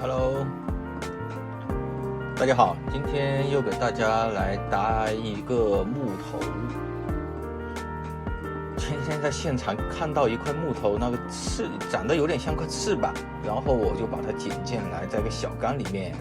Hello，大家好，今天又给大家来搭一个木头。今天在现场看到一块木头，那个长得有点像块翅膀，然后我就把它剪进来，在一个小缸里面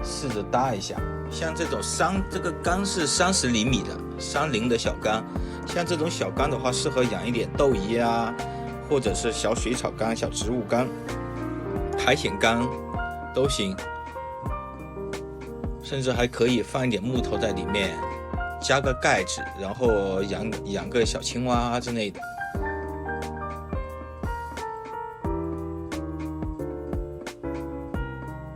试着搭一下。像这种这个缸是30厘米的30的小缸，像这种小缸的话，适合养一点豆芽啊，或者是小水草缸、小植物缸、苔藓缸都行，甚至还可以放一点木头在里面，加个盖子，然后养个小青蛙之类的。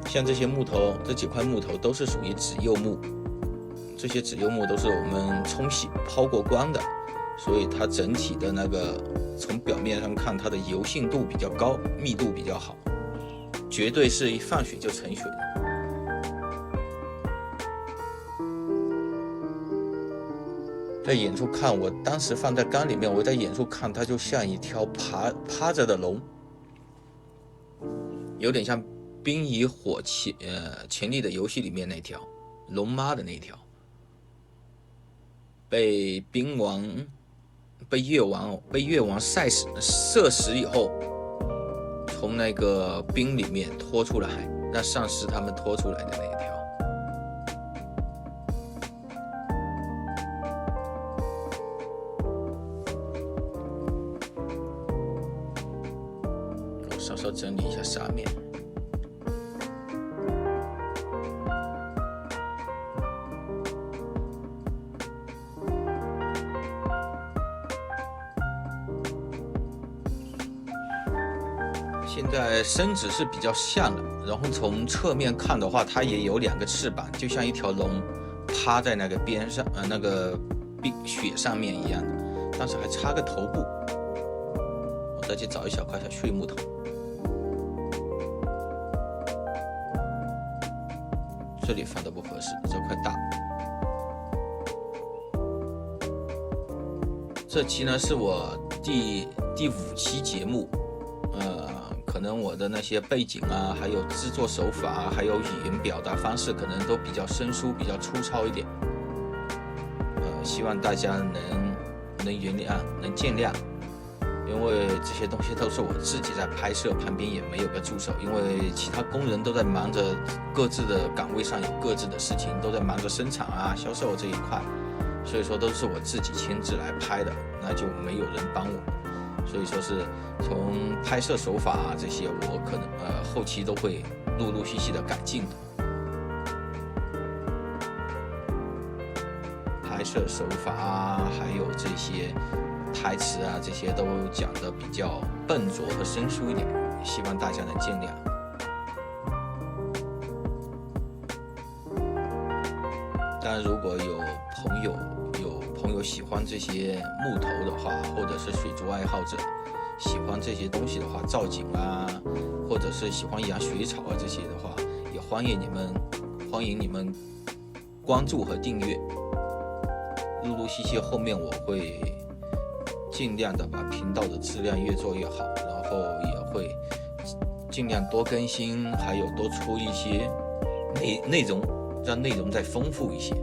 像这些木头，这几块木头都是属于脂釉木，这些脂釉木都是我们冲洗抛过光的，所以它整体的那个从表面上看，它的油性度比较高，密度比较好，绝对是一放水就成水的。在远处看，我当时放在缸里面，我在远处看，它就像一条趴着的龙，有点像《冰与火权力的游戏》里面那条龙妈的那条，被月王射死以后，从那个冰里面拖出来，让丧尸他们拖出来的那一条。我稍稍整理一下沙面。现在身子是比较像的，然后从侧面看的话，它也有2个翅膀，就像一条龙趴在那个边上，那个雪上面一样的，但是还差个头部。我再去找一小块小碎木头，这里放的不合适，这块大。这期呢是我第5期节目。可能我的那些背景啊，还有制作手法啊，还有语言表达方式，可能都比较生疏，比较粗糙一点。希望大家能原谅，能见谅，因为这些东西都是我自己在拍摄，旁边也没有个助手，因为其他工人都在忙着各自的岗位上有各自的事情，都在忙着生产啊、销售这一块，所以说都是我自己亲自来拍的，那就没有人帮我。所以说是从拍摄手法啊这些，我可能后期都会陆陆续续的改进的。拍摄手法啊，还有这些台词啊，这些都讲的比较笨拙和生疏一点，希望大家能见谅。当然，如果有朋友喜欢这些木头的话，或者是水族爱好者喜欢这些东西的话，造景啊，或者是喜欢养水草啊这些的话，也欢迎你们关注和订阅。陆陆续续后面我会尽量的把频道的质量越做越好，然后也会尽量多更新，还有多出一些内容，让内容再丰富一些。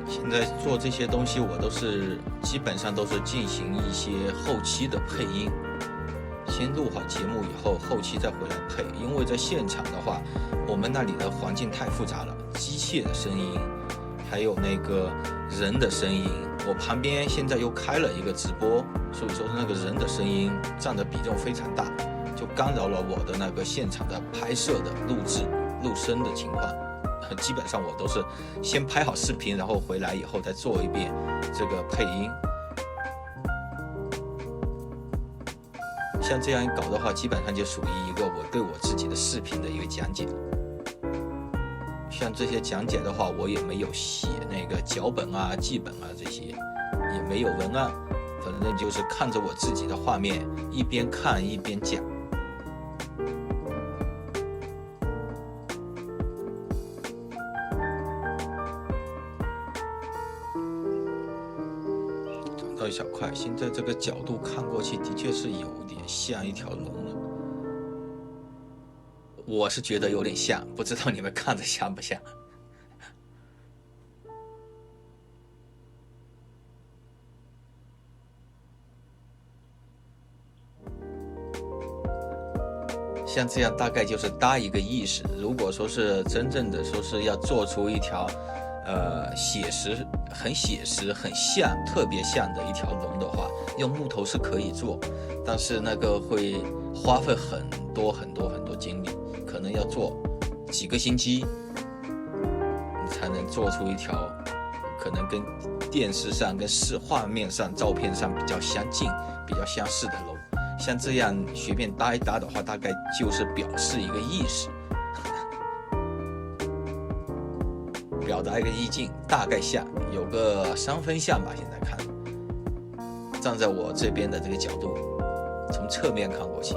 现在做这些东西，我基本上都是进行一些后期的配音，先录好节目以后，后期再回来配。因为在现场的话，我们那里的环境太复杂了，机械的声音，还有那个人的声音。我旁边现在又开了一个直播，所以说那个人的声音占的比重非常大，就干扰了我的那个现场的拍摄的录声的情况。基本上我都是先拍好视频，然后回来以后再做一遍这个配音。像这样搞的话，基本上就属于一个我对我自己的视频的一个讲解。像这些讲解的话，我也没有写那个脚本啊、记本啊这些，也没有文案，反正就是看着我自己的画面，一边看一边讲。转到一小块，现在这个角度看过去的确是有点像一条龙了，我是觉得有点像，不知道你们看着像不像。像这样大概就是搭一个意识。如果说是真正的说是要做出一条写实很像特别像的一条龙的话，用木头是可以做，但是那个会花费很多精力，可能要做几个星期你才能做出一条可能跟电视上跟画面上照片上比较相近比较相似的龙。像这样随便搭一搭的话，大概就是表示一个意识，表达一个意境，大概像有个3分像吧。现在看，站在我这边的这个角度，从侧面看过去，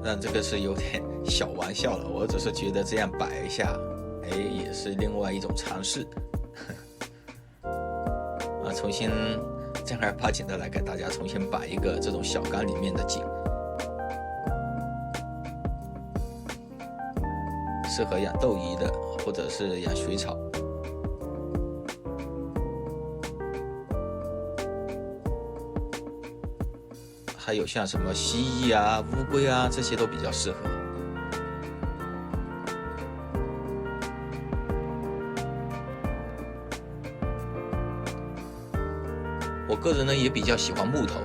但这个是有点小玩笑了，我只是觉得这样摆一下，也是另外一种尝试。重新正儿八经的来给大家重新摆一个这种小缸里面的景，适合养斗鱼的，或者是养水草。还有像什么蜥蜴啊、乌龟啊，这些都比较适合。我个人呢也比较喜欢木头，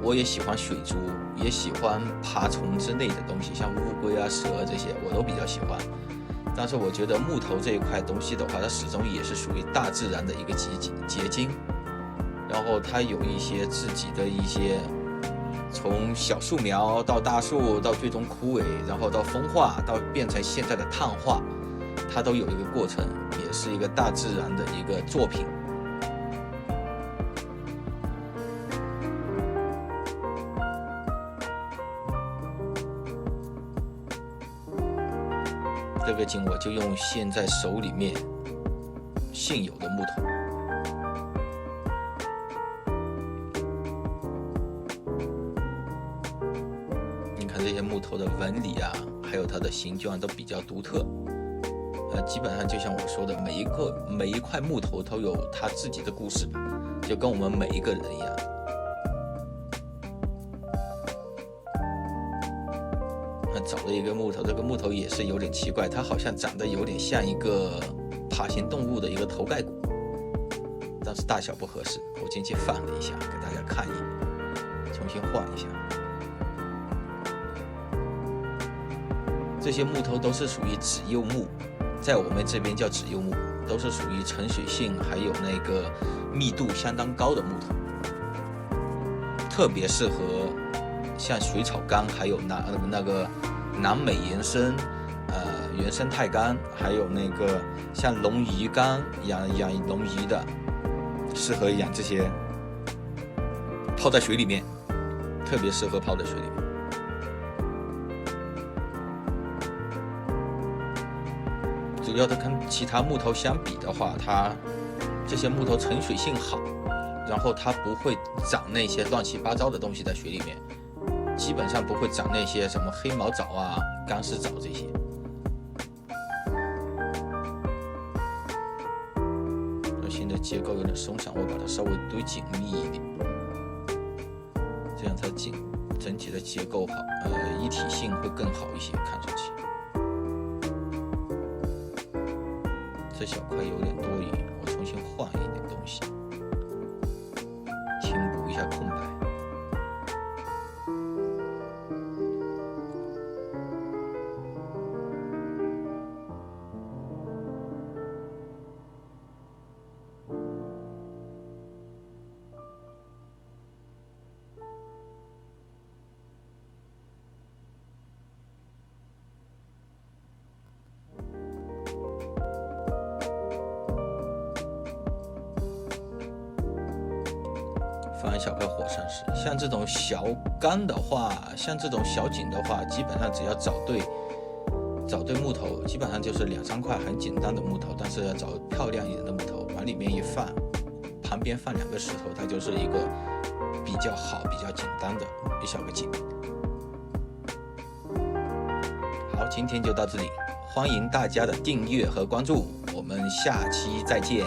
我也喜欢水族，也喜欢爬虫之类的东西，像乌龟啊、蛇这些我都比较喜欢。但是我觉得木头这一块东西的话，它始终也是属于大自然的一个结晶，然后它有一些自己的一些。从小树苗到大树，到最终枯萎，然后到风化，到变成现在的碳化，它都有一个过程，也是一个大自然的一个作品。这个景我就用现在手里面现有的木头。这些木头的纹理啊，还有它的形状都比较独特，基本上就像我说的，每一块木头都有它自己的故事，就跟我们每一个人一样。找了一个木头，这个木头也是有点奇怪，它好像长得有点像一个爬行动物的一个头盖骨，但是大小不合适，我进去放了一下，给大家看一眼，重新换一下。这些木头都是属于脂釉木，在我们这边叫脂釉木，都是属于沉水性还有那个密度相当高的木头，特别适合像水草缸，还有那个南美原生态缸，还有那个像龙鱼缸养龙鱼的，适合养这些泡在水里面，特别适合泡在水里面。主要的跟其他木头相比的话，它这些木头沉水性好，然后它不会长那些乱七八糟的东西在水里面，基本上不会长那些什么黑毛藻啊、钢丝藻这些。现在结构有点松散，我把它稍微堆紧密一点，这样它整体的结构好，一体性会更好一些，看上去。这小块有点多余，我重新换一点东西，填补一下空白。放小块火上石。像这种小杆的话，像这种小井的话，基本上只要找对木头，基本上就是2-3块很简单的木头，但是要找漂亮一点的木头，往里面一放，旁边放2个石头，它就是一个比较好、比较简单的一小个井。好，今天就到这里，欢迎大家的订阅和关注，我们下期再见。